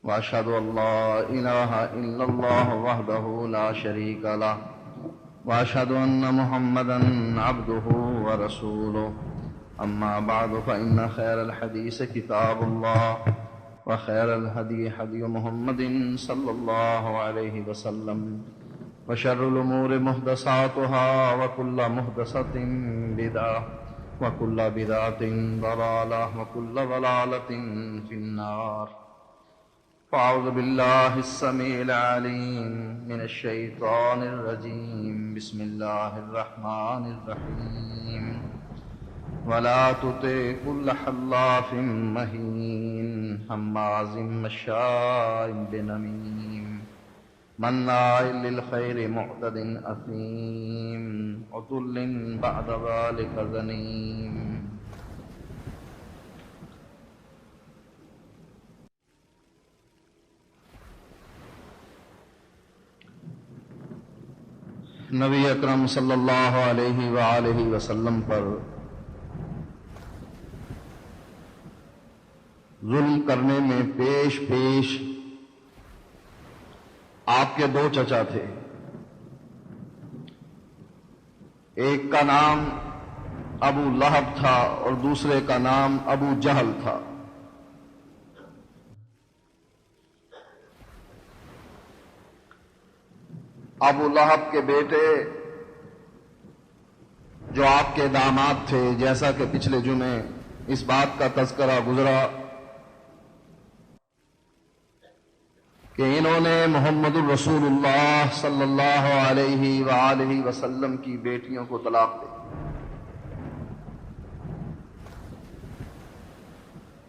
وأشهد أن لا إله إلا الله وحده لا شريك له وأشهد أن محمدا عبده ورسوله أما بعد فإن خير الحديث كتاب الله وخير الهدي هدي محمد صلى الله عليه وسلم وشر الأمور محدثاتها وكل محدثة بدعة وكل بدعة ضلالة وكل ضلالة في النار. فأعوذ بالله السميع العليم من الشيطان الرجيم. بسم الله الرحمن الرحيم. ولا تطع كل حلاف مهين هماز مشاء بنميم مناع للخير معتد أثيم عتل بعد ذلك زنيم. نبی اکرم صلی اللہ علیہ وآلہ وسلم پر ظلم کرنے میں پیش پیش آپ کے دو چچا تھے. ایک کا نام ابو لہب تھا اور دوسرے کا نام ابو جہل تھا. ابو لہب کے بیٹے جو آپ کے داماد تھے، جیسا کہ پچھلے جمعے اس بات کا تذکرہ گزرا کہ انہوں نے محمد الرسول اللہ صلی اللہ علیہ وآلہ وسلم کی بیٹیوں کو طلاق دی.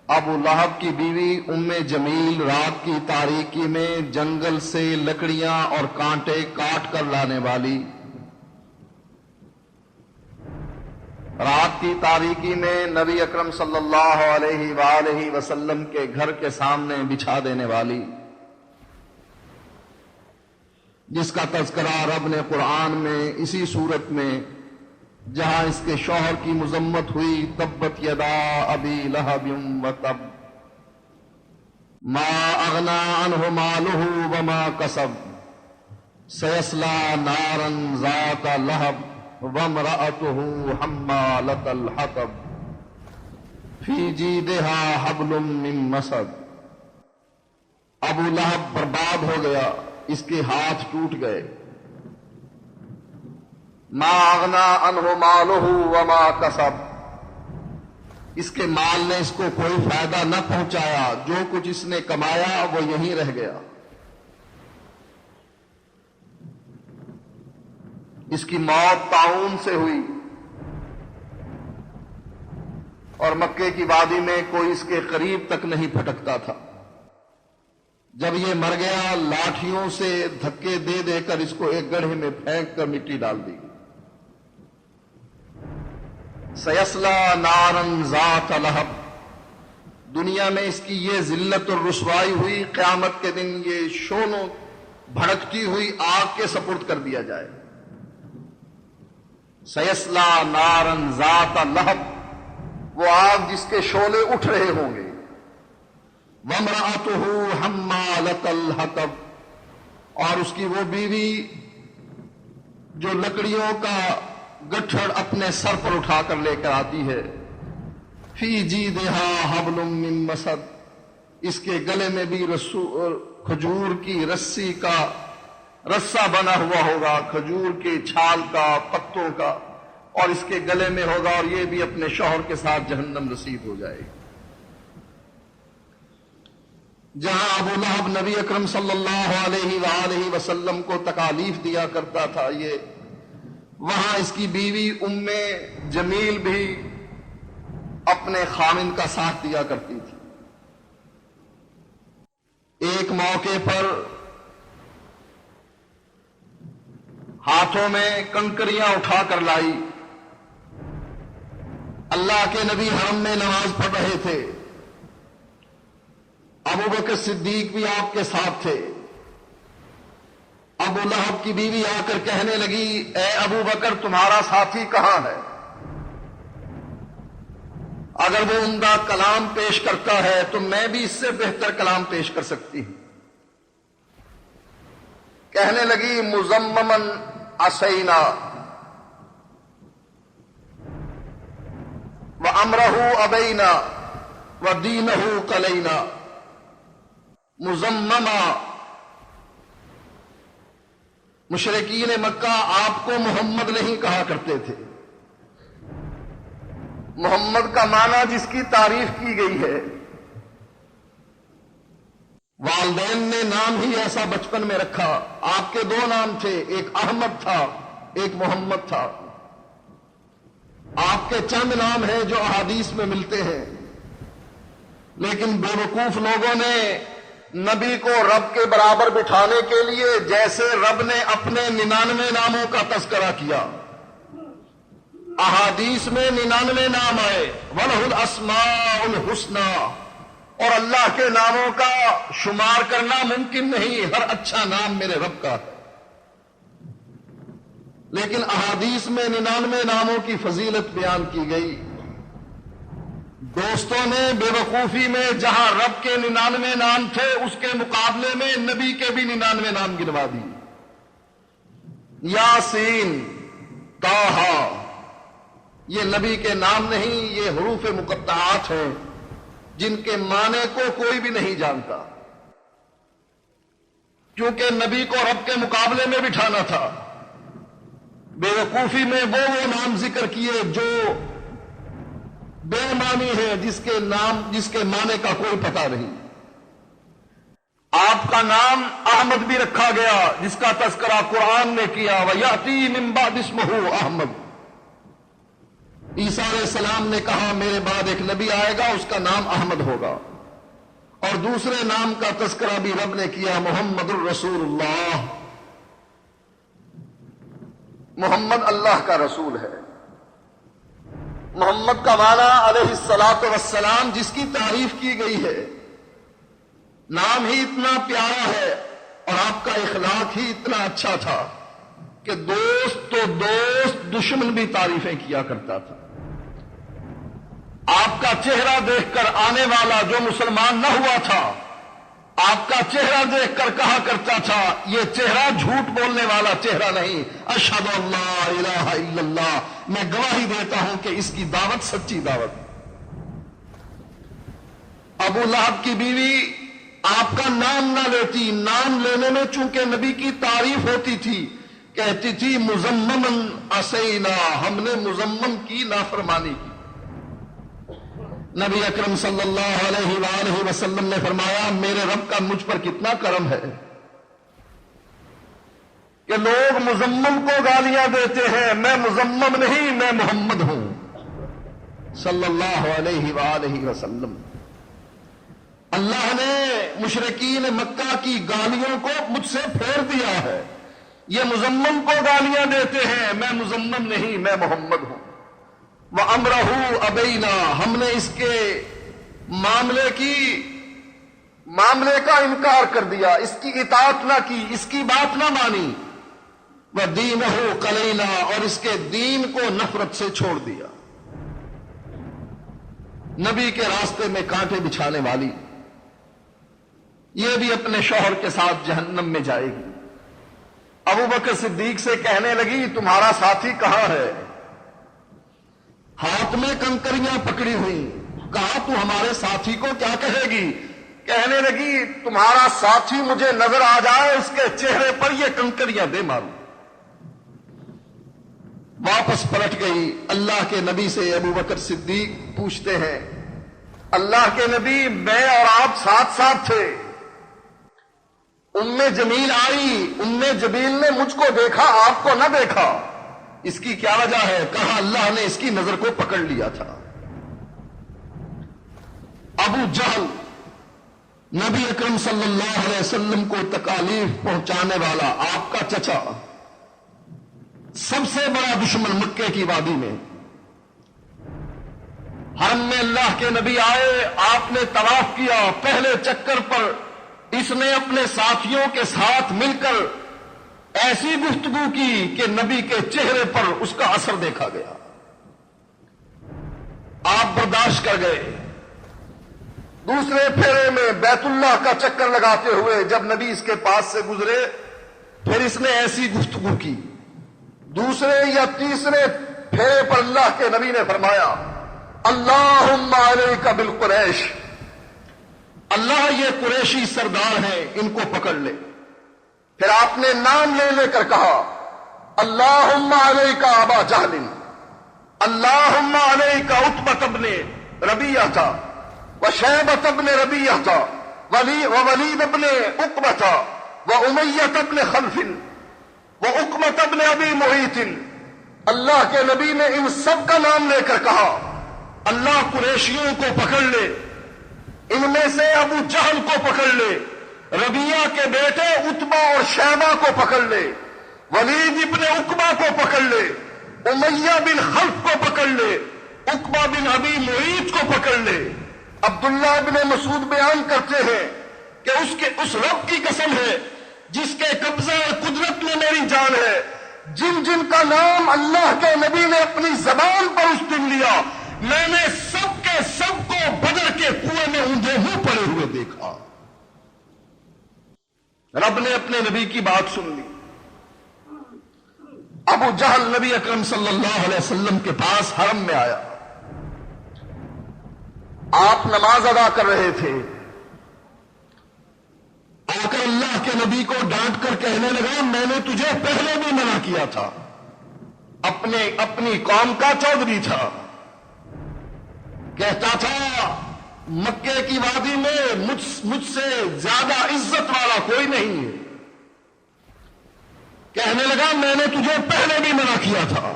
ابو لہب کی بیوی ام جمیل رات کی تاریکی میں جنگل سے لکڑیاں اور کانٹے کاٹ کر لانے والی، رات کی تاریکی میں نبی اکرم صلی اللہ علیہ وآلہ وسلم کے گھر کے سامنے بچھا دینے والی، جس کا تذکرہ رب نے قرآن میں اسی صورت میں جہاں اس کے شوہر کی مذمت ہوئی، تبت یدا ابی لہب وتب ما اغنی عنہ مالہ وما کسب سیصلی نارا ذات لہب وامرأتہ حمالۃ الحطب فی جیدہا حبل من مسد. ابو لہب برباد ہو گیا، اس کے ہاتھ ٹوٹ گئے. ما اغنی عنہ مالہ وما کسب، اس کے مال نے اس کو کوئی فائدہ نہ پہنچایا، جو کچھ اس نے کمایا وہ یہیں رہ گیا. اس کی موت طاعون سے ہوئی اور مکے کی وادی میں کوئی اس کے قریب تک نہیں پھٹکتا تھا. جب یہ مر گیا، لاٹھیوں سے دھکے دے دے کر اس کو ایک گڑھے میں پھینک کر مٹی ڈال دی. سیصلی نارا ذات لہب، دنیا میں اس کی یہ ذلت اور رسوائی ہوئی، قیامت کے دن یہ شعلوں بھڑکتی ہوئی آگ کے سپرد کر دیا جائے. سیصلی نارا ذات لہب، وہ آگ جس کے شعلے اٹھ رہے ہوں گے. وامرأتہ حمالۃ الحطب، اور اس کی وہ بیوی جو لکڑیوں کا گٹھڑ اپنے سر پر اٹھا کر لے کر آتی ہے. فی جیدہا حبل من مسد، اس کے گلے میں بھی کھجور کی رسی کا رسہ بنا ہوا ہوگا، کھجور کے چھال کا، پتوں کا، اور اس کے گلے میں ہوگا، اور یہ بھی اپنے شوہر کے ساتھ جہنم رسید ہو جائے گی. جہاں ابو لہب نبی اکرم صلی اللہ علیہ وآلہ وسلم کو تکالیف دیا کرتا تھا، وہاں اس کی بیوی ام جمیل بھی اپنے خامند کا ساتھ دیا کرتی تھی. ایک موقع پر ہاتھوں میں کنکریاں اٹھا کر لائی. اللہ کے نبی حرم میں نماز پڑھ رہے تھے، ابو بکر صدیق بھی آپ کے ساتھ تھے. ابو لہب کی بیوی آ کر کہنے لگی، اے ابو بکر تمہارا ساتھی کہاں ہے؟ اگر وہ عمدہ کلام پیش کرتا ہے تو میں بھی اس سے بہتر کلام پیش کر سکتی ہوں. کہنے لگی مزممن عصینا وامرہ ابینا ودینہ قلینا. مزممہ، مشرکین مکہ آپ کو محمد نہیں کہا کرتے تھے. محمد کا معنی جس کی تعریف کی گئی ہے. والدین نے نام ہی ایسا بچپن میں رکھا. آپ کے دو نام تھے، ایک احمد تھا، ایک محمد تھا. آپ کے چند نام ہیں جو احادیث میں ملتے ہیں، لیکن بے وقوف لوگوں نے نبی کو رب کے برابر بٹھانے کے لیے جیسے رب نے اپنے 99 ناموں کا تذکرہ کیا، احادیث میں 99 نام آئے، وَلَهُ الْأَسْمَاءُ الْحُسْنَى، اور اللہ کے ناموں کا شمار کرنا ممکن نہیں. ہر اچھا نام میرے رب کا ہے. لیکن احادیث میں 99 ناموں کی فضیلت بیان کی گئی. دوستوں نے بے وقوفی میں جہاں رب کے 99 نام تھے اس کے مقابلے میں نبی کے بھی 99 نام گنوا دی. یاسین، طٰہٰ، یہ نبی کے نام نہیں، یہ حروف مقطعات ہیں جن کے معنی کو کوئی بھی نہیں جانتا. کیونکہ نبی کو رب کے مقابلے میں بٹھانا تھا. بے وقوفی میں وہ نام ذکر کیے جو بے معنی ہے، جس کے معنی کا کوئی پتہ نہیں. آپ کا نام احمد بھی رکھا گیا جس کا تذکرہ قرآن نے کیا، وَيَأْتِي مِن بَعْدِ اسْمُهُ احمد. عیسیٰ علیہ السلام نے کہا میرے بعد ایک نبی آئے گا، اس کا نام احمد ہوگا. اور دوسرے نام کا تذکرہ بھی رب نے کیا، محمد الرسول اللہ. محمد اللہ کا رسول ہے. محمد کا معنی علیہ الصلاۃ والسلام، جس کی تعریف کی گئی ہے. نام ہی اتنا پیارا ہے اور آپ کا اخلاق ہی اتنا اچھا تھا کہ دوست تو دوست، دشمن بھی تعریفیں کیا کرتا تھا. آپ کا چہرہ دیکھ کر آنے والا جو مسلمان نہ ہوا تھا، آپ کا چہرہ دیکھ کر کہا کرتا تھا یہ چہرہ جھوٹ بولنے والا چہرہ نہیں. اشہد ان لا الہ الا اللہ، میں گواہی دیتا ہوں کہ اس کی دعوت سچی دعوت. ابو لہب کی بیوی آپ کا نام نہ لیتی، نام لینے میں چونکہ نبی کی تعریف ہوتی تھی، کہتی تھی مزممن عصینا، ہم نے مزمم کی نافرمانی کی. نبی اکرم صلی اللہ علیہ وآلہ وسلم نے فرمایا میرے رب کا مجھ پر کتنا کرم ہے کہ لوگ مزمم کو گالیاں دیتے ہیں. میں مزمم نہیں، میں محمد ہوں صلی اللہ علیہ وآلہ وسلم. اللہ نے مشرکین مکہ کی گالیوں کو مجھ سے پھیر دیا ہے. یہ مزمم کو گالیاں دیتے ہیں، میں مزمم نہیں، میں محمد ہوں. وَأَمْرَهُ أَبَيْنَا، ہم نے اس کے معاملے کا انکار کر دیا، اس کی اطاعت نہ کی، اس کی بات نہ مانی. وَدِينَهُ قَلَيْنَا، اور اس کے دین کو نفرت سے چھوڑ دیا. نبی کے راستے میں کانٹے بچھانے والی، یہ بھی اپنے شوہر کے ساتھ جہنم میں جائے گی. ابو بکر صدیق سے کہنے لگی تمہارا ساتھی کہاں ہے؟ ہاتھ میں کنکریاں پکڑی ہوئی. کہا تو ہمارے ساتھی کو کیا کہے گی؟ کہنے لگی تمہارا ساتھی مجھے نظر آ جائے، اس کے چہرے پر یہ کنکریاں دے ماروں. واپس پلٹ گئی. اللہ کے نبی سے ابو بکر صدیق پوچھتے ہیں اللہ کے نبی میں اور آپ ساتھ ساتھ تھے، ام جمیل آئی، ام جمیل نے مجھ کو دیکھا، آپ کو نہ دیکھا، اس کی کیا وجہ ہے؟ کہا اللہ نے اس کی نظر کو پکڑ لیا تھا. ابو جہل نبی اکرم صلی اللہ علیہ وسلم کو تکالیف پہنچانے والا، آپ کا چچا، سب سے بڑا دشمن مکے کی وادی میں. حرم میں اللہ کے نبی آئے، آپ نے طواف کیا. پہلے چکر پر اس نے اپنے ساتھیوں کے ساتھ مل کر ایسی گفتگو کی کہ نبی کے چہرے پر اس کا اثر دیکھا گیا. آپ برداشت کر گئے. دوسرے پھیرے میں بیت اللہ کا چکر لگاتے ہوئے جب نبی اس کے پاس سے گزرے پھر اس نے ایسی گفتگو کی. دوسرے یا تیسرے پھیرے پر اللہ کے نبی نے فرمایا اللہم علیک بالقریش، اللہ یہ قریشی سردار ہیں ان کو پکڑ لے. پھر آپ نے نام لے لے کر کہا اللہم علیک ابا جہل، اللہم علیک عتبۃ بن ربیعہ وشیبۃ بن ربیعہ وولید بن عقبۃ وامیۃ بن خلف وعقبۃ بن ابی معیط. اللہ کے نبی نے ان سب کا نام لے کر کہا اللہ قریشیوں کو پکڑ لے، ان میں سے ابو جہل کو پکڑ لے، ربیعہ کے بیٹے عتبہ اور شیبہ کو پکڑ لے، ولید ابن عقبہ کو پکڑ لے، امیہ بن خلف کو پکڑ لے، عقبہ بن ابی معیط کو پکڑ لے. عبداللہ بن مسعود بیان کرتے ہیں کہ اس رب کی قسم ہے جس کے قبضہ اور قدرت میں میری جان ہے، جن جن کا نام اللہ کے نبی نے اپنی زبان پر اس دن لیا میں نے سب کے سب کو بدر کے کنویں میں اونھے منہ پڑے ہوئے دیکھا. رب نے اپنے نبی کی بات سن لی. ابو جہل نبی اکرم صلی اللہ علیہ وسلم کے پاس حرم میں آیا. آپ نماز ادا کر رہے تھے. آ کر اللہ کے نبی کو ڈانٹ کر کہنے لگا میں نے تجھے پہلے بھی منع کیا تھا، اپنی قوم کا چودھری تھا، کہتا تھا مکے کی وادی میں مجھ سے زیادہ عزت والا کوئی نہیں ہے. کہنے لگا میں نے تجھے پہلے بھی منع کیا تھا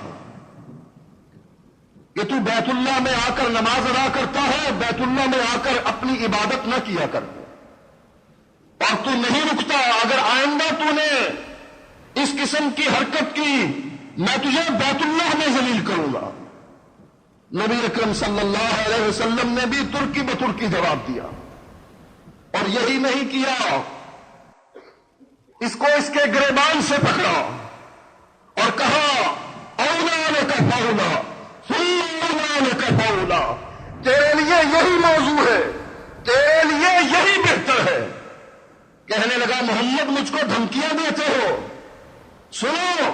کہ تو بیت اللہ میں آ کر نماز ادا کرتا ہے، بیت اللہ میں آ کر اپنی عبادت نہ کیا کر، اور تو نہیں رکتا. اگر آئندہ تو نے اس قسم کی حرکت کی میں تجھے بیت اللہ میں ذلیل کروں گا. نبی اکرم صلی اللہ علیہ وسلم نے بھی ترکی بترکی جواب دیا، اور یہی نہیں کیا، اس کو اس کے گریبان سے پکڑا اور کہا اولا لک فولا اولا لک فولا، تیرے لیے یہی موضوع ہے، تیرے لیے یہی بہتر ہے. کہنے لگا محمد مجھ کو دھمکیاں دیتے ہو، سنو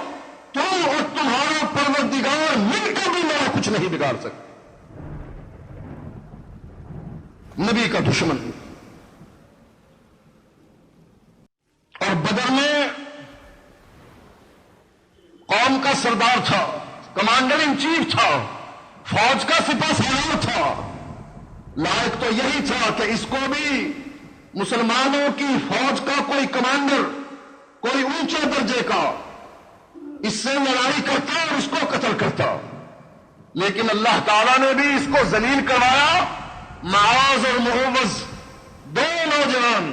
تم اور تمہارا پروردگار مل کر بھی میرا کچھ نہیں بگاڑ سکتے. نبی کا دشمن. اور بدر میں قوم کا سردار تھا، کمانڈر ان چیف تھا، فوج کا سپاہ سالار تھا. لائق تو یہی تھا کہ اس کو بھی مسلمانوں کی فوج کا کوئی کمانڈر، کوئی اونچے درجے کا، اس سے لڑائی کرتا اور اس کو قتل کرتا. لیکن اللہ تعالیٰ نے بھی اس کو ذلیل کروایا. معاذ اور معوذ دو نوجوان،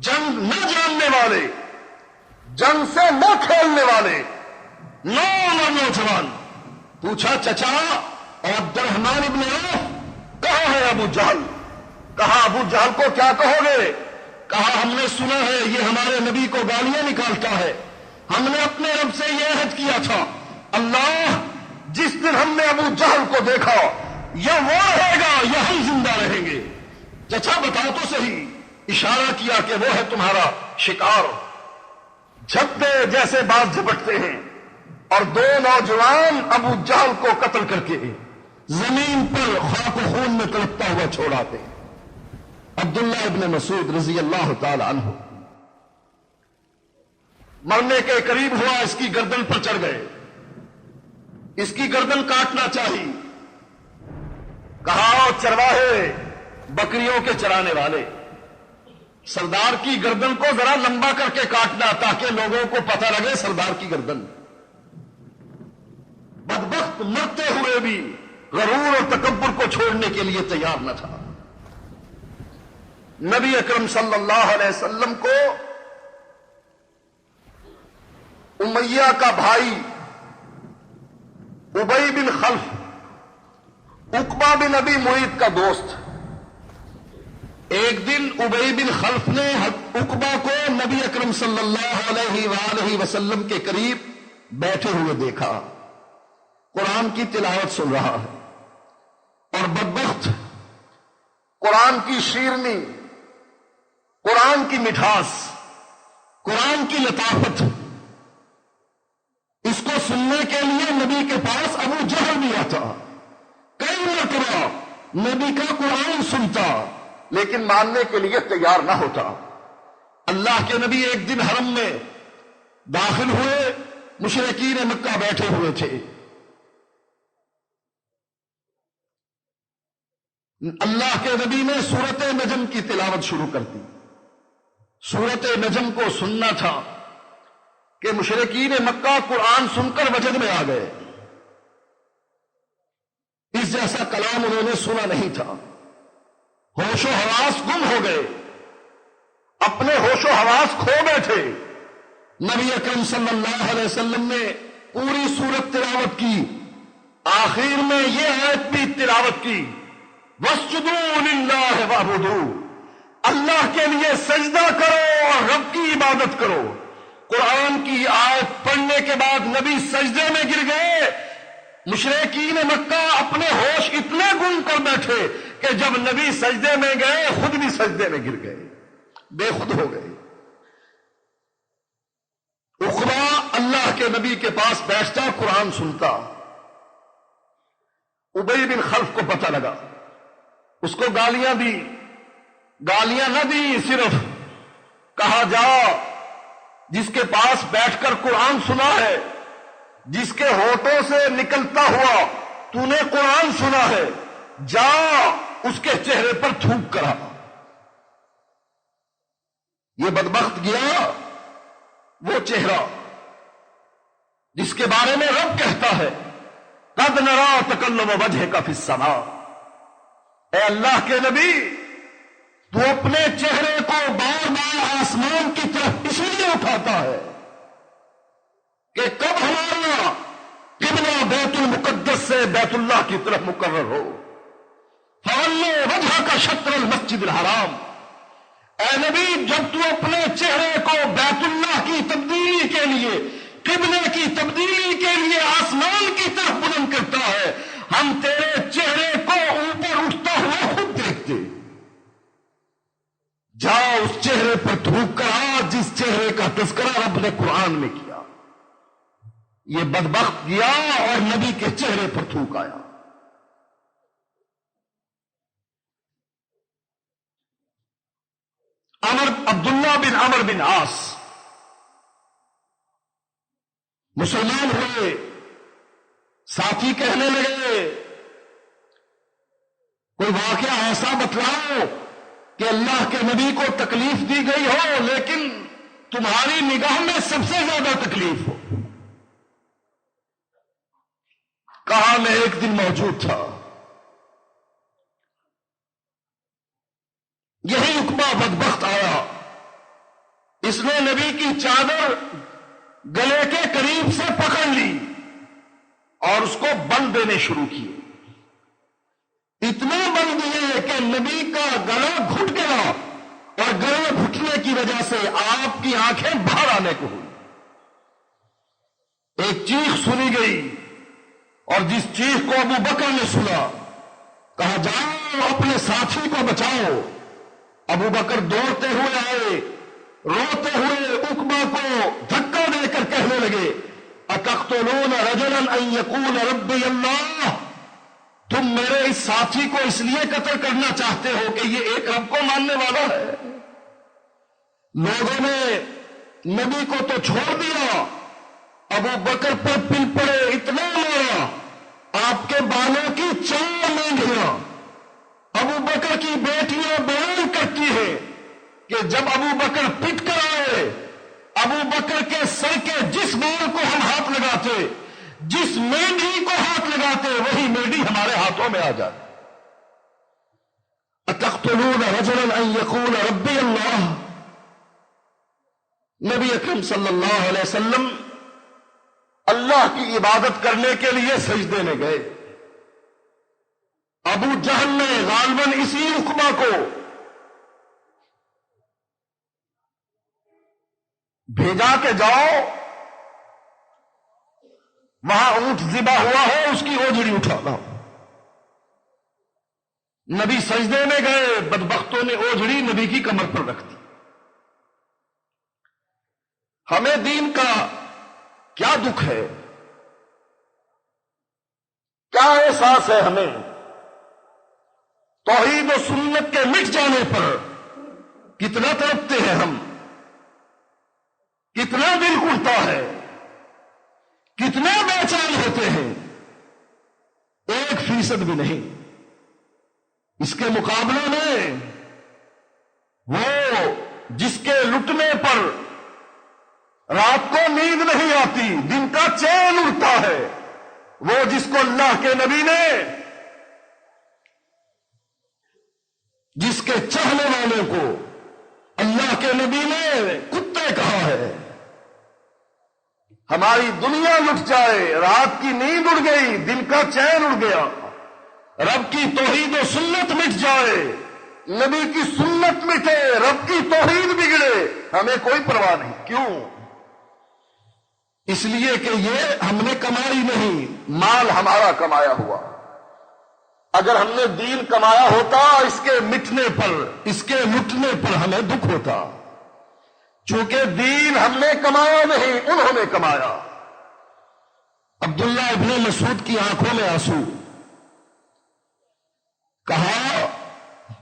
جنگ نہ جاننے والے، جنگ سے نہ کھیلنے والے نوجوان، پوچھا چچا اور عبد الرحمن ابن عوف کہاں ہے ابو جہل؟ کہا ابو جہل کو کیا کہو گے؟ کہا ہم نے سنا ہے یہ ہمارے نبی کو گالیاں نکالتا ہے، ہم نے اپنے رب سے یہ عہد کیا تھا اللہ جس دن ہم نے ابو جہل کو دیکھا یا وہ رہے گا یا ہم زندہ رہیں گے. چچا بتاؤ تو صحیح. اشارہ کیا کہ وہ ہے تمہارا شکار. جھپتے جیسے باز جھپٹتے ہیں، اور دو نوجوان ابو جہل کو قتل کر کے زمین پر خاک و خون میں تڑپتا ہوا چھوڑاتے ہیں. عبداللہ ابن مسعود رضی اللہ تعالی عنہ مرنے کے قریب ہوا، اس کی گردن پر چڑھ گئے، اس کی گردن کاٹنا چاہیے. کہا چرواہے، بکریوں کے چرانے والے، سردار کی گردن کو ذرا لمبا کر کے کاٹنا تاکہ لوگوں کو پتہ لگے سردار کی گردن. بدبخت مرتے ہوئے بھی غرور اور تکبر کو چھوڑنے کے لیے تیار نہ تھا. نبی اکرم صلی اللہ علیہ وسلم کو امیہ کا بھائی ابی بن خلف، عقبہ بن ابی معیط کا دوست، ایک دن ابی بن خلف نے عقبہ کو نبی اکرم صلی اللہ علیہ وآلہ وسلم کے قریب بیٹھے ہوئے دیکھا، قرآن کی تلاوت سن رہا ہے. اور بدبخت قرآن کی شیرنی، قرآن کی مٹھاس، قرآن کی لطافت، اس کو سننے کے لیے نبی کے پاس ابو جہل بھی آتا، کئی مرتبہ نبی کا قرآن سنتا، لیکن ماننے کے لیے تیار نہ ہوتا۔ اللہ کے نبی ایک دن حرم میں داخل ہوئے، مشرکین مکہ بیٹھے ہوئے تھے۔ اللہ کے نبی نے سورت نجم کی تلاوت شروع کر دی۔ سورت نجم کو سننا تھا کہ مشرکین مکہ قرآن سن کر وجد میں آ گئے۔ اس جیسا کلام انہوں نے سنا نہیں تھا، ہوش و حواس گم ہو گئے، اپنے ہوش و حواس کھو بیٹھے۔ نبی اکرم صلی اللہ علیہ وسلم نے پوری سورت تلاوت کی، آخر میں یہ آیت بھی تلاوت کی، وَاسْجُدُوا لِلَّهِ وَاعْبُدُوا، اللہ کے لیے سجدہ کرو اور رب کی عبادت کرو۔ قرآن کی آیت پڑھنے کے بعد نبی سجدے میں گر گئے۔ مشرکین مکہ اپنے ہوش اتنے گم کر بیٹھے کہ جب نبی سجدے میں گئے خود بھی سجدے میں گر گئے، بے خود ہو گئے۔ عقبہ اللہ کے نبی کے پاس بیٹھتا، قرآن سنتا۔ ابی بن خلف کو پتہ لگا، اس کو گالیاں دی، گالیاں نہ دی، صرف کہا جا جس کے پاس بیٹھ کر قرآن سنا ہے، جس کے ہونٹوں سے نکلتا ہوا تو نے قرآن سنا ہے، جا اس کے چہرے پر تھوک کرا۔ یہ بدبخت گیا وہ چہرہ جس کے بارے میں رب کہتا ہے قد نرا تکلم وجہک فی السماء۔ اے اللہ کے نبی، تو اپنے چہرے کو بار بار آسمان کی طرف اس لیے اٹھاتا ہے کہ کب ہمارا قبلہ بیت المقدس سے بیت اللہ کی طرف مقرر ہو۔ فَوَلِّ وَجْهَكَ شَطْرَ الْمَسْجِدِ الْحَرَامِ، اے نبی جب تو اپنے چہرے کو بیت اللہ کی تبدیلی کے لیے، قبلے کی تبدیلی کے لیے آسمان کی طرف بلند کرتا ہے، ہم تیرے چہرے کو اوپر اٹھتا ہوا خود دیکھتے۔ جا اس چہرے پر تھوک کر آ جس چہرے کا تذکرہ رب نے قرآن میں کیا۔ یہ بدبخت گیا اور نبی کے چہرے پر تھوک آیا۔ عبداللہ بن عمر بن عاص مسلمان ہوئے، ساتھی کہنے لگے کوئی واقعہ ایسا بتلاؤ کہ اللہ کے نبی کو تکلیف دی گئی ہو لیکن تمہاری نگاہ میں سب سے زیادہ تکلیف ہو۔ کہا میں ایک دن موجود تھا، یہی عقبہ بدبخت آیا، اس نے نبی کی چادر گلے کے قریب سے پکڑ لی اور اس کو بند دینے شروع کیے۔ اتنے بند دیے کہ نبی کا گلا گھٹ گیا اور گلے گھٹنے کی وجہ سے آپ کی آنکھیں باہر آنے کو ہوئی۔ ایک چیخ سنی گئی اور جس چیخ کو ابو بکر نے سنا، کہا جاؤ اپنے ساتھی کو بچاؤ۔ ابو بکر دوڑتے ہوئے آئے، روتے ہوئے عقبہ کو دھکا دے کر کہنے لگے اتقتلون رجلا ان یقول ربی اللہ، تم میرے اس ساتھی کو اس لیے قتل کرنا چاہتے ہو کہ یہ ایک رب کو ماننے والا ہے۔ لوگوں نے نبی کو تو چھوڑ دیا، ابو بکر پر پل پڑے، اتنا مارا آپ کے بالوں کی 4 مینڈیاں۔ ابو بکر کی بیٹیاں بیان کرتی ہیں کہ جب ابو بکر پٹ کر آئے، ابو بکر کے سر کے جس بال کو ہم ہاتھ لگاتے، جس مینڈی کو ہاتھ لگاتے، وہی مینڈی ہمارے ہاتھوں میں آ جاتی۔ اتقتلون رجلا ان یقول ربی اللہ۔ نبی اکرم صلی اللہ علیہ وسلم اللہ کی عبادت کرنے کے لیے سجدے میں گئے۔ ابو جہل نے غالباً اسی عقبہ کو بھیجا کہ جاؤ وہاں اونٹ ذبح ہوا ہے اس کی اوجڑی اٹھانا۔ نبی سجدے میں گئے، بدبختوں نے اوجھڑی نبی کی کمر پر رکھ دی۔ ہمیں دین کا کیا دکھ ہے، کیا احساس ہے ہمیں؟ توحید و سنت کے مٹ جانے پر کتنا تڑپتے ہیں ہم، کتنا دل گھٹتا ہے، کتنا بے چین ہوتے ہیں۔ 1% بھی نہیں۔ اس کے مقابلے میں وہ جس کے لٹنے پر رات کو نیند نہیں آتی، دن کا چین اڑتا ہے، وہ جس کو اللہ کے نبی نے، جس کے چاہنے والوں کو اللہ کے نبی نے کتے کہا ہے۔ ہماری دنیا لٹ جائے، رات کی نیند اڑ گئی، دن کا چین اڑ گیا، رب کی توحید و سنت مٹ جائے، نبی کی سنت مٹے، رب کی توحید بگڑے، ہمیں کوئی پرواہ نہیں۔ کیوں؟ اس لیے کہ یہ ہم نے کمائی نہیں، مال ہمارا کمایا ہوا۔ اگر ہم نے دین کمایا ہوتا، اس کے مٹنے پر، اس کے لٹنے پر ہمیں دکھ ہوتا۔ چونکہ دین ہم نے کمایا نہیں، انہوں نے کمایا۔ عبداللہ ابن مسعود کی آنکھوں میں آنسو، کہا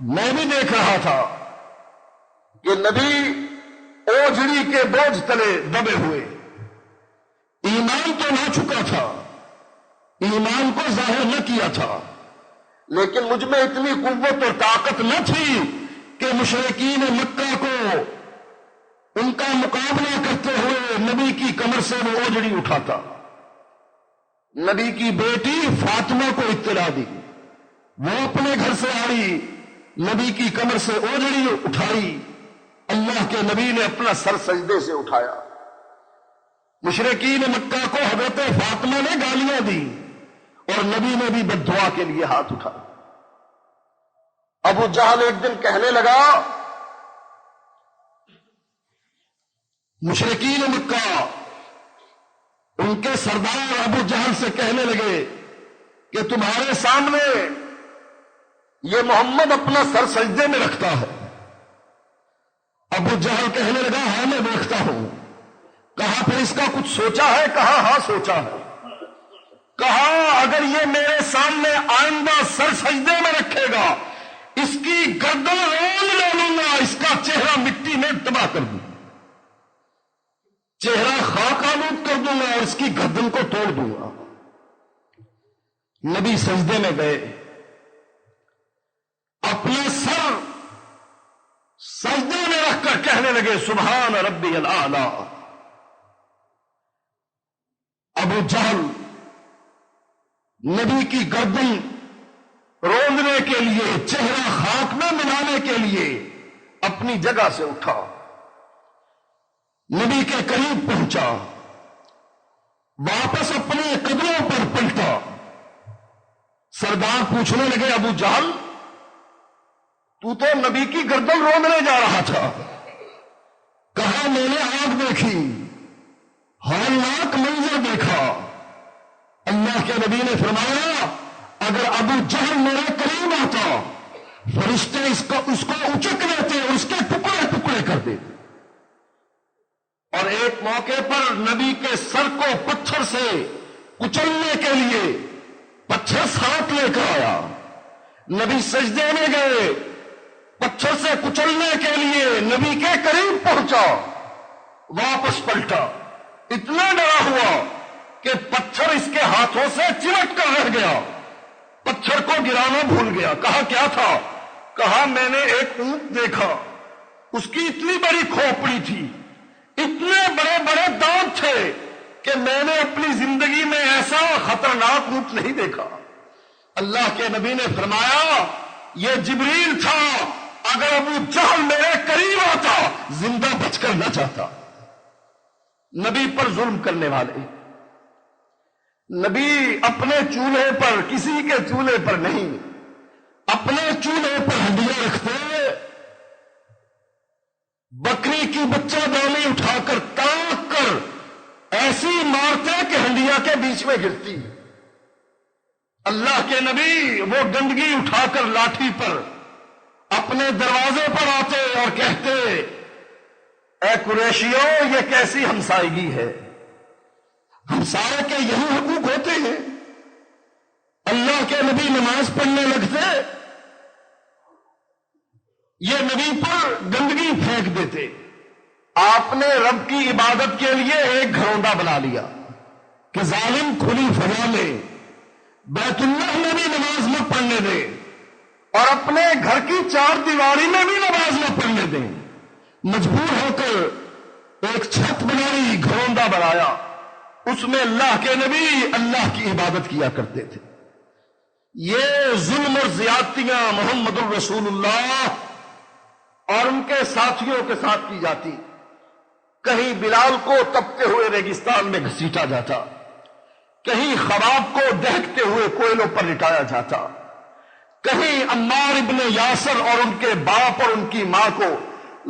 میں بھی دیکھ رہا تھا کہ نبی اوجھڑی کے بوجھ تلے دبے ہوئے، ایمان تو نہ چکا تھا، ایمان کو ظاہر نہ کیا تھا، لیکن مجھ میں اتنی قوت اور طاقت نہ تھی کہ مشرکین مکہ کو ان کا مقابلہ کرتے ہوئے نبی کی کمر سے وہ اوجڑی اٹھاتا۔ نبی کی بیٹی فاطمہ کو اطلاع دی، وہ اپنے گھر سے آئی، نبی کی کمر سے اوجڑی اٹھائی، اللہ کے نبی نے اپنا سر سجدے سے اٹھایا۔ مشرکین مکہ کو حضرت فاطمہ نے گالیاں دی اور نبی نے بھی بد دعا کے لیے ہاتھ اٹھایا۔ ابو جہل ایک دن کہنے لگا، مشرکین مکہ ان کے سردار ابو جہل سے کہنے لگے کہ تمہارے سامنے یہ محمد اپنا سر سجدے میں رکھتا ہے۔ ابو جہل کہنے لگا ہاں میں دیکھتا ہوں۔ کہا پھر اس کا کچھ سوچا ہے؟ کہا ہاں سوچا ہے۔ کہا اگر یہ میرے سامنے آئندہ سر سجدے میں رکھے گا، اس کی گردن رول لے لوں گا، اس کا چہرہ مٹی میں تباہ کر دوں گا، چہرہ خاک آلود کر دوں گا اور اس کی گردن کو توڑ دوں گا۔ نبی سجدے میں گئے، اپنا سر سجدے میں رکھ کر کہنے لگے سبحان ربی الاعلی۔ ابو جہل نبی کی گردن روندنے کے لیے، چہرہ خاک میں ملانے کے لیے اپنی جگہ سے اٹھا، نبی کے قریب پہنچا، واپس اپنے قدموں پر پلٹا۔ سردار پوچھنے لگے ابو جہل تو تو نبی کی گردن روندنے جا رہا تھا۔ کہا میں نے آگ دیکھی، ہولناک منظر دیکھا۔ اللہ کے نبی نے فرمایا اگر ابو جہل میرے قریب آتا، فرشتے اس کو اچک لیتے اور اس کے ٹکڑے ٹکڑے کر دیتے۔ اور ایک موقع پر نبی کے سر کو پتھر سے کچلنے کے لیے پتھر ساتھ لے کر آیا، نبی سجدے میں گئے، پتھر سے کچلنے کے لیے نبی کے قریب پہنچا، واپس پلٹا، اتنا ڈرا ہوا کہ پتھر اس کے ہاتھوں سے چمٹ کر رہ گیا، پتھر کو گرانا بھول گیا۔ کہا کیا تھا؟ کہا میں نے ایک اونٹ دیکھا، اس کی اتنی بڑی کھوپڑی تھی، اتنے بڑے بڑے دانت تھے کہ میں نے اپنی زندگی میں ایسا خطرناک اونٹ نہیں دیکھا۔ اللہ کے نبی نے فرمایا یہ جبریل تھا، اگر ابو جہل میرے قریب آتا زندہ بچ کر نہ جاتا۔ نبی پر ظلم کرنے والے، نبی اپنے چولہے پر، کسی کے چولہے پر نہیں، اپنے چولہے پر ہنڈیاں رکھتے، بکری کی بچہ دانی اٹھا کر تاک کر ایسی مارتے کہ ہنڈیا کے بیچ میں گرتی۔ اللہ کے نبی وہ گندگی اٹھا کر لاٹھی پر اپنے دروازے پر آتے اور کہتے، اے قریشیوں، یہ کیسی ہمسائیگی ہے؟ ہمسائے کے یہی حقوق ہوتے ہیں؟ اللہ کے نبی نماز پڑھنے لگتے، یہ نبی پر گندگی پھینک دیتے۔ آپ نے رب کی عبادت کے لیے ایک گھروندا بنا لیا کہ ظالم کھلی فضا میں بیت اللہ میں بھی نماز نہ پڑھنے دیں اور اپنے گھر کی چار دیواری میں بھی نماز نہ پڑھنے دیں۔ مجبور ہو کر ایک چھت بنائی، گھروندا بنایا، اس میں اللہ کے نبی اللہ کی عبادت کیا کرتے تھے۔ یہ ظلم اور زیادتیاں محمد الرسول اللہ اور ان کے ساتھیوں کے ساتھ کی جاتی۔ کہیں بلال کو تپتے ہوئے ریگستان میں گھسیٹا جاتا، کہیں خباب کو دہکتے ہوئے کوئلوں پر لٹایا جاتا، کہیں عمار ابن یاسر اور ان کے باپ اور ان کی ماں کو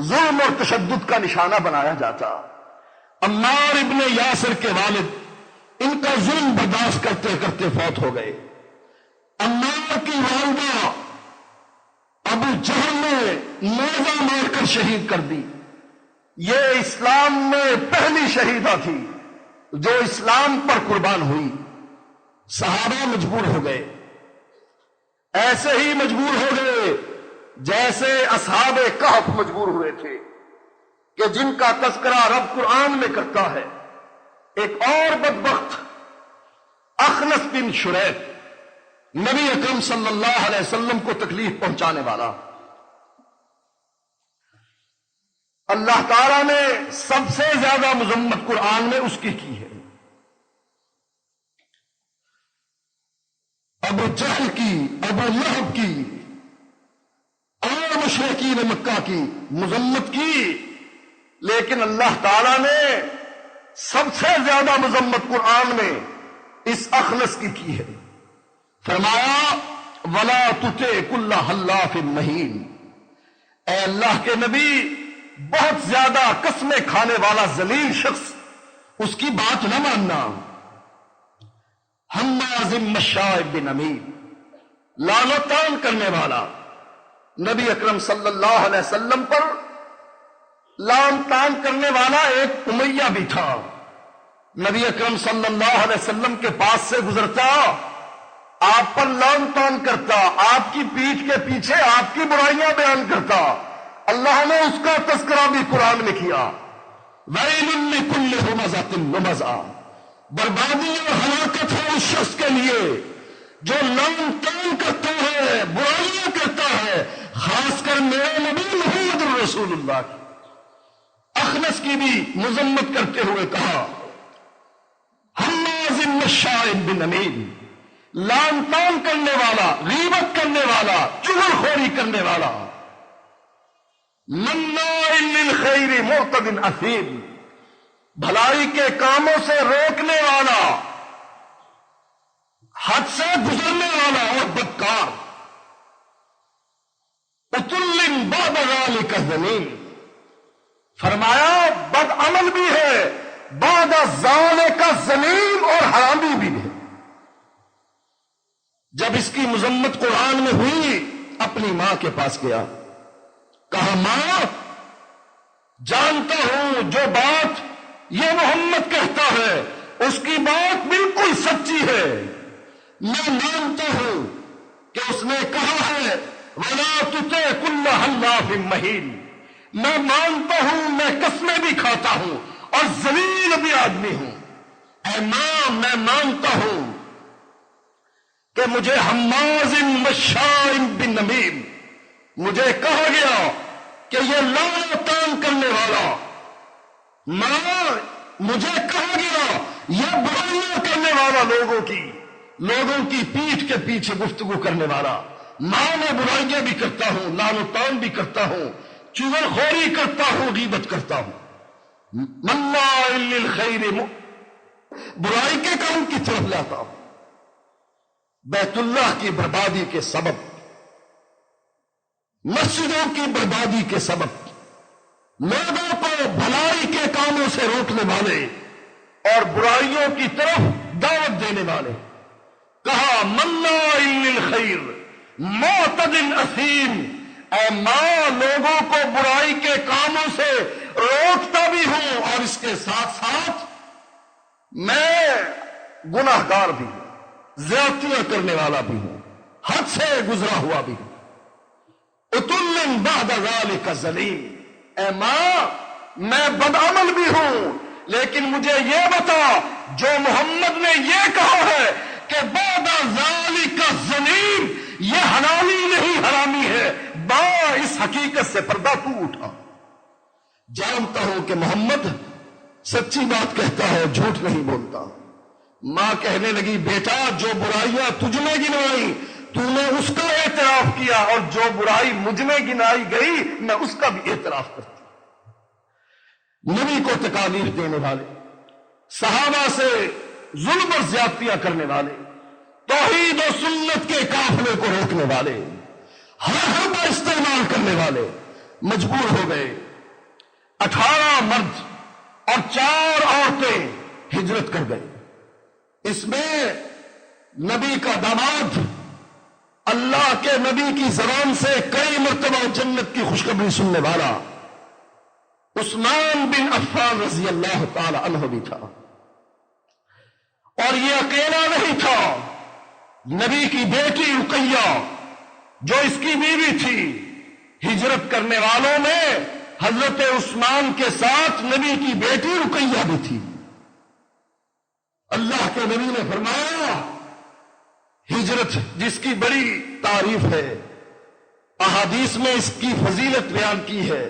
ظلم اور تشدد کا نشانہ بنایا جاتا۔ عمار ابن یاسر کے والد ان کا ظلم برداشت کرتے کرتے فوت ہو گئے۔ عمار کی والدہ ابو جہل نے نیزہ مار کر شہید کر دی۔ یہ اسلام میں پہلی شہیدہ تھی جو اسلام پر قربان ہوئی۔ صحابہ مجبور ہو گئے، ایسے ہی مجبور ہو گئے جیسے اصحاب کہف مجبور ہوئے تھے، کہ جن کا تذکرہ رب قرآن میں کرتا ہے۔ ایک اور بدبخت اخنس بن شریح، نبی اکرم صلی اللہ علیہ وسلم کو تکلیف پہنچانے والا، اللہ تعالیٰ نے سب سے زیادہ مذمت قرآن میں اس کی ہے۔ ابو جہل کی، ابو لہب کی اور مشرکین مکہ کی مذمت کی، لیکن اللہ تعالیٰ نے سب سے زیادہ مذمت قرآن میں اس اخنس کی ہے۔ فرمایا وَلَا تُطِعْ كُلَّ حَلَّافٍ مَّهِينٍ، اے اللہ کے نبی، بہت زیادہ قسمیں کھانے والا ذلیل شخص، اس کی بات نہ ماننا۔ حماز مشاء بنمیم، لعن و طعن کرنے والا۔ نبی اکرم صلی اللہ علیہ وسلم پر لعن طعن کرنے والا ایک امیہ بھی تھا۔ نبی اکرم صلی اللہ علیہ وسلم کے پاس سے گزرتا، آپ پر لعن طعن کرتا، آپ کی پیٹھ کے پیچھے آپ کی برائیاں بیان کرتا۔ اللہ نے اس کا تذکرہ بھی قرآن میں کیا، وَيْلٌ لِّكُلِّ ہُمَزَةٍ لُمَزَةٍ، بربادی اور ہلاکت ہے اس شخص کے لیے جو لعن طعن کرتا ہے، برائیاں کرتا ہے، خاص کر میرے نبی محمد الرسول اللہ کی۔ اخنس کی بھی مذمت کرتے ہوئے کہا حماز مشاء بنمیم، لعن طعن کرنے والا، غیبت کرنے والا، چغل خوری کرنے والا، مناع للخیر معتد اثیم، بھلائی کے کاموں سے روکنے والا، حد سے گزرنے والا اور بدکار، عتل بعد ذلک زنیم، فرمایا بد عمل بھی ہے، بعد ذلک زنیم، اور حرامی بھی ہے۔ جب اس کی مذمت قرآن میں ہوئی، اپنی ماں کے پاس گیا، کہا ماں، جانتا ہوں جو بات یہ محمد کہتا ہے اس کی بات بالکل سچی ہے، میں مانتا ہوں کہ اس نے کہا ہے وَلَا تُطِعْ كُلَّ حَلَّافٍ مَّهِينٍ، میں مانتا ہوں، میں قسمیں بھی کھاتا ہوں اور ذلیل بھی آدمی ہوں۔ اے ماں، میں مانتا ہوں کہ مجھے حماز مشاء بنمیم، مجھے کہا گیا کہ یہ لعن و طعن کرنے والا، ماں مجھے کہا گیا یہ برائیاں کرنے والا، لوگوں کی پیٹھ کے پیچھے گفتگو کرنے والا۔ ماں میں برائیاں بھی کرتا ہوں، لعن و طعن بھی کرتا ہوں، چغل خوری کرتا ہوں، غیبت کرتا ہوں، مناع للخیر، برائی کے کام کی طرف لاتا ہوں۔ بیت اللہ کی بربادی کے سبب، مسجدوں کی بربادی کے سبب، لوگوں کو بھلائی کے کاموں سے روکنے والے اور برائیوں کی طرف دعوت دینے والے، کہا مناع للخیر معتد اثیم، اے ماں لوگوں کو برائی کے کاموں سے روکتا بھی ہوں اور اس کے ساتھ ساتھ میں گناہ گار بھی ہوں، زیادتیاں کرنے والا بھی ہوں، حد سے گزرا ہوا بھی ہوں۔ اتل بعد ذلک ذلیم، اے ماں میں بدعمل بھی ہوں، لیکن مجھے یہ بتا جو محمد نے یہ کہا ہے کہ بعد ذلک ذلیم، یہ حلالی نہیں حرامی ہے، اس حقیقت سے پردہ تو اٹھا۔ جانتا ہوں کہ محمد سچی بات کہتا ہے، جھوٹ نہیں بولتا۔ ماں کہنے لگی بیٹا جو برائیاں تجھ میں گنوائی تو نے اس کا اعتراف کیا، اور جو برائی مجھ میں گنائی گئی میں اس کا بھی اعتراف کرتی۔ نبی کو تکالیف دینے والے، صحابہ سے ظلم اور زیادتیاں کرنے والے، توحید و سنت کے قافلے کو روکنے والے، ہر کا استعمال کرنے والے مجبور ہو گئے۔ 18 مرد اور 4 عورتیں ہجرت کر گئے۔ اس میں نبی کا داماد اللہ کے نبی کی زبان سے کئی مرتبہ جنت کی خوشخبری سننے والا عثمان بن عفان رضی اللہ تعالی عنہ بھی تھا، اور یہ اکیلا نہیں تھا، نبی کی بیٹی رقیہ جو اس کی بیوی تھی، ہجرت کرنے والوں میں حضرت عثمان کے ساتھ نبی کی بیٹی رقیہ بھی تھی۔ اللہ کے نبی نے فرمایا ہجرت جس کی بڑی تعریف ہے، احادیث میں اس کی فضیلت بیان کی ہے،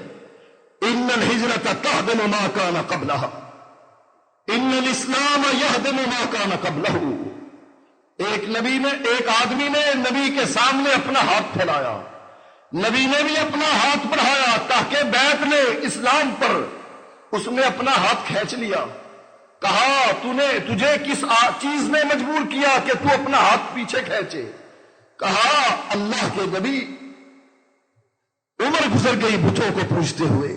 ان الہجرت تہدم ما کان قبلہا، ان الاسلام یہدم ما کان قبلہ۔ ایک آدمی نے نبی کے سامنے اپنا ہاتھ پھیلایا، نبی نے بھی اپنا ہاتھ بڑھایا تاکہ بیعت لے اسلام پر، اس نے اپنا ہاتھ کھینچ لیا، کہا تجھے کس چیز نے مجبور کیا کہ تو اپنا ہاتھ پیچھے کھینچے؟ کہا اللہ کے نبی عمر گزر گئی بتوں کو پوجتے ہوئے،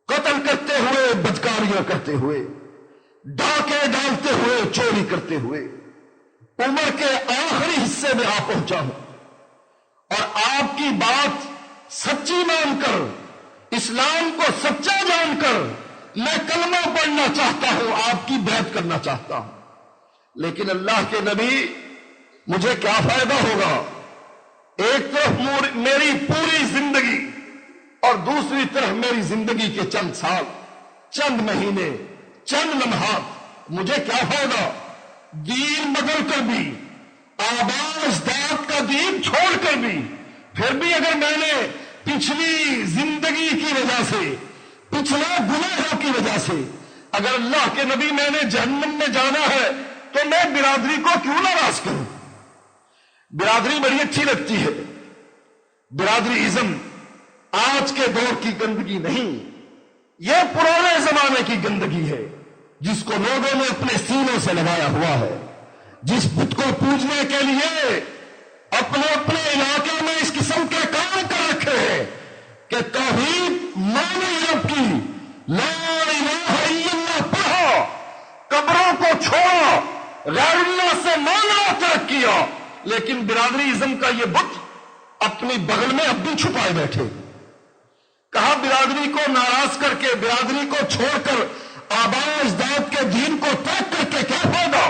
قتل کرتے ہوئے، بدکاریاں کرتے ہوئے، ڈاکے ڈالتے ہوئے، چوری کرتے ہوئے، عمر کے آخری حصے میں آ پہنچا ہوں، اور آپ کی بات سچی مان کر، اسلام کو سچا جان کر میں کلمہ پڑھنا چاہتا ہوں، آپ کی بیعت کرنا چاہتا ہوں، لیکن اللہ کے نبی مجھے کیا فائدہ ہوگا؟ ایک طرف میری پوری زندگی اور دوسری طرف میری زندگی کے چند سال، چند مہینے، چند لمحات، مجھے کیا فائدہ؟ دین بدل کر بھی، آباء اجداد کا دین چھوڑ کر بھی، پھر بھی اگر میں نے پچھلی زندگی کی وجہ سے، پچھلے گناہوں کی وجہ سے اگر اللہ کے نبی میں نے جہنم میں جانا ہے تو میں برادری کو کیوں ناراض کروں؟ برادری بڑی اچھی لگتی ہے، برادری ازم آج کے دور کی گندگی نہیں، یہ پرانے زمانے کی گندگی ہے جس کو لوگوں نے اپنے سینوں سے لگایا ہوا ہے، جس بت کو پوجنے کے لیے اپنے اپنے علاقے میں اس قسم کے کام کر رکھے ہیں کہ توحید مانی رب کی، لا الہ الا اللہ پڑھا، قبروں کو چھوڑا، غیر اللہ سے مانگنا ترک کیا، لیکن برادری ازم کا یہ بت اپنی بغل میں اب بھی چھپائے بیٹھے۔ کہا برادری کو ناراض کر کے، برادری کو چھوڑ کر، آباء اجداد کے دین کو ترک کر کے کیا فائدہ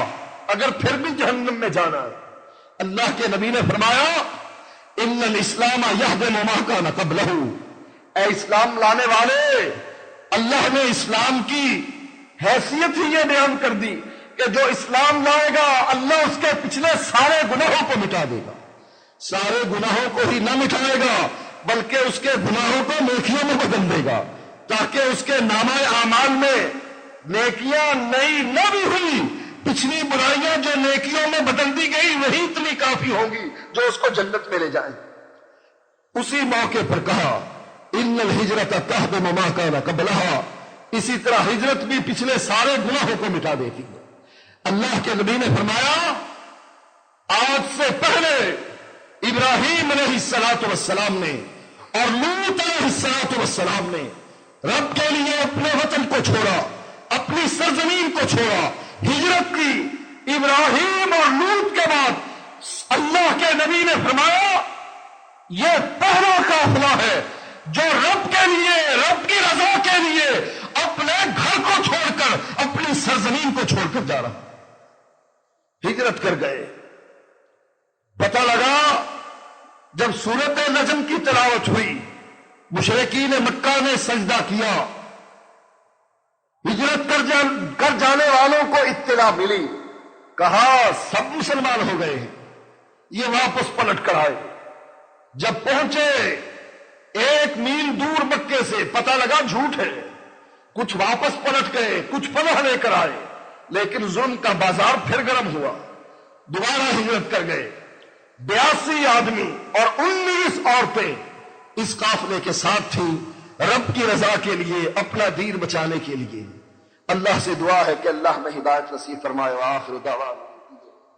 اگر پھر بھی جہنم میں جانا ہے؟ اللہ کے نبی نے فرمایا ان الاسلام یہدم ما کان قبلہ، اے اسلام لانے والے، اللہ نے اسلام کی حیثیت ہی یہ بیان کر دی کہ جو اسلام لائے گا اللہ اس کے پچھلے سارے گناہوں کو مٹا دے گا، سارے گناہوں کو ہی نہ مٹائے گا بلکہ اس کے گناہوں کو نیکیوں میں بدل دے گا، تاکہ اس کے نامہ اعمال میں نیکیاں نئی نہ بھی ہوئی، پچھلی برائیاں جو نیکیوں میں بدل دی گئی وہی اتنی کافی ہوگی جو اس کو جنت میں لے جائیں۔ اسی موقع پر کہا ان الہجرت تہدم ما کان قبلہا، اسی طرح ہجرت بھی پچھلے سارے گناہوں کو مٹا دیتی ہے۔ اللہ کے نبی نے فرمایا آج سے پہلے ابراہیم علیہ السلام نے اور لوط علیہ السلام نے رب کے لیے اپنے وطن کو چھوڑا، اپنی سرزمین کو چھوڑا، ہجرت کی، ابراہیم اور لوط کے بعد اللہ کے نبی نے فرمایا یہ پہلا قافلہ ہے جو رب کے لیے، رب کی رضا کے لیے اپنے گھر کو چھوڑ کر، اپنی سرزمین کو چھوڑ کر جا رہا، ہجرت کر گئے۔ پتہ لگا جب سورت نجم کی تلاوت ہوئی، مشرکین مکہ نے سجدہ کیا، ہجرت کر جانے والوں کو اطلاع ملی، کہا سب مسلمان ہو گئے ہیں، یہ واپس پلٹ کر آئے۔ جب پہنچے 1 میل دور مکے سے، پتہ لگا جھوٹ ہے، کچھ واپس پلٹ گئے، کچھ پناہ لے کر آئے، لیکن ظلم کا بازار پھر گرم ہوا، دوبارہ ہجرت کر گئے۔ 82 آدمی اور 19 عورتیں اس قافلے کے ساتھ تھیں، رب کی رضا کے لیے، اپنا دین بچانے کے لیے۔ اللہ سے دعا ہے کہ اللہ میں ہدایت نصیب فرمائے۔ وآخر دعوانا